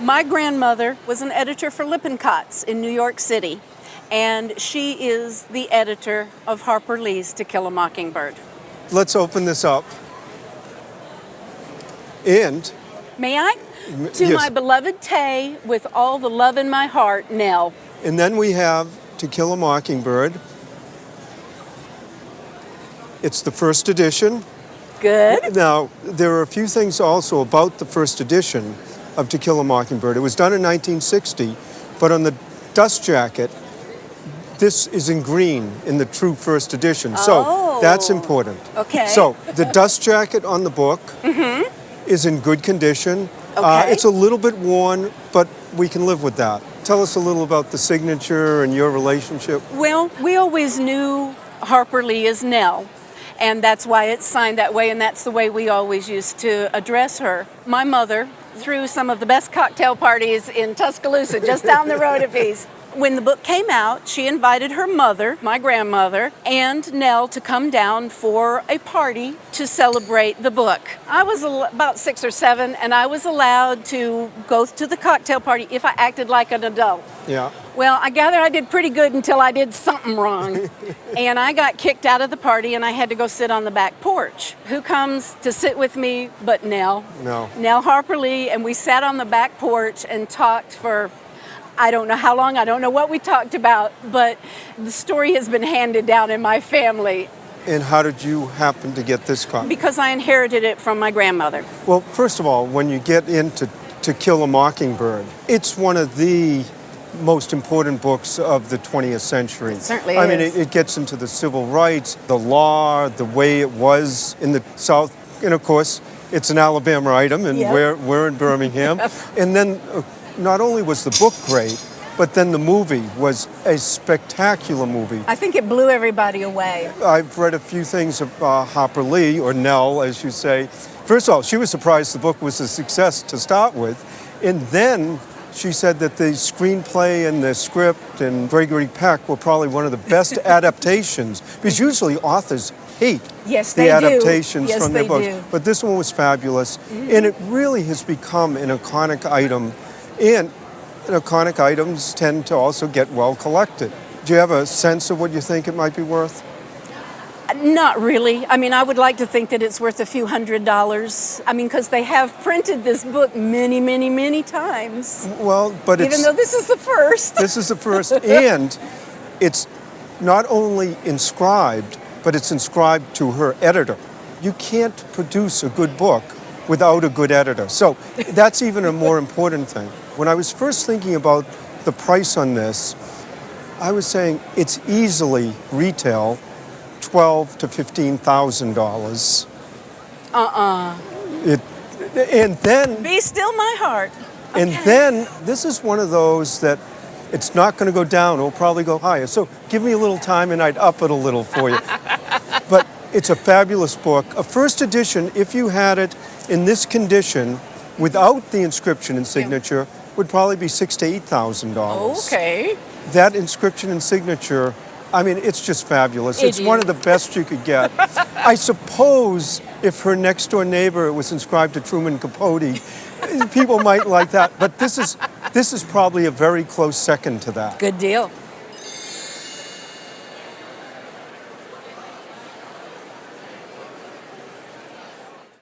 My grandmother was an editor for Lippincott's in New York City, and she is the editor of Harper Lee's To Kill a Mockingbird. Let's open this up. And... May I? To yes. my beloved Tay, with all the love in my heart, Nell. And then we have To Kill a Mockingbird. It's the first edition. Good. Now, there are a few things also about the first edition of To Kill a Mockingbird. It was done in 1960, but on the dust jacket, this is in green in the true first edition. So that's important. Okay. So the dust jacket on the book is in good condition. Okay. It's a little bit worn, but we can live with that. Tell us a little about the signature and your relationship. Well, we always knew Harper Lee as Nell, and that's why it's signed that way, and that's the way we always used to address her. My mother threw some of the best cocktail parties in Tuscaloosa, just down the road a piece. When the book came out, she invited her mother, my grandmother, and Nell to come down for a party to celebrate the book. I was about 6 or 7, and I was allowed to go to the cocktail party if I acted like an adult. Yeah. Well, I gather I did pretty good until I did something wrong. And I got kicked out of the party, and I had to go sit on the back porch. Who comes to sit with me but Nell? No. Nell Harper Lee, and we sat on the back porch and talked for I don't know how long, I don't know what we talked about, but the story has been handed down in my family. And how did you happen to get this copy? Because I inherited it from my grandmother. Well, first of all, when you get into To Kill a Mockingbird, it's one of the most important books of the 20th century. It certainly I is. mean, it gets into the civil rights, the law, the way it was in the South, and of course, it's an Alabama item, and we're in Birmingham. And then not only was the book great, but then the movie was a spectacular movie. I think it blew everybody away. I've read a few things of Harper Lee, or Nell, as you say. First of all, she was surprised the book was a success to start with. And then she said that the screenplay and the script and Gregory Peck were probably one of the best adaptations, because usually authors hate the adaptations from their books. But this one was fabulous, and it really has become an iconic item. And iconic items tend to also get well collected. Do you have a sense of what you think it might be worth? Not really. I mean, I would like to think that it's worth a few $100s. I mean, because they have printed this book many, many, many times. Well, but even though this is the first. This is the first, and it's not only inscribed, but it's inscribed to her editor. You can't produce a good book without a good editor. So that's even a more important thing. When I was first thinking about the price on this, I was saying it's easily retail $12,000 to $15,000. And then be still my heart. Okay. And then this is one of those that it's not going to go down. It'll probably go higher. So give me a little time and I'd up it a little for you. But it's a fabulous book. A first edition, if you had it in this condition, without the inscription and signature, would probably be $6,000 to $8,000. Okay. That inscription and signature, I mean, it's just fabulous. It's one of the best you could get. I suppose if her next door neighbor was inscribed to Truman Capote, people might like that. But this is probably a very close second to that. Good deal.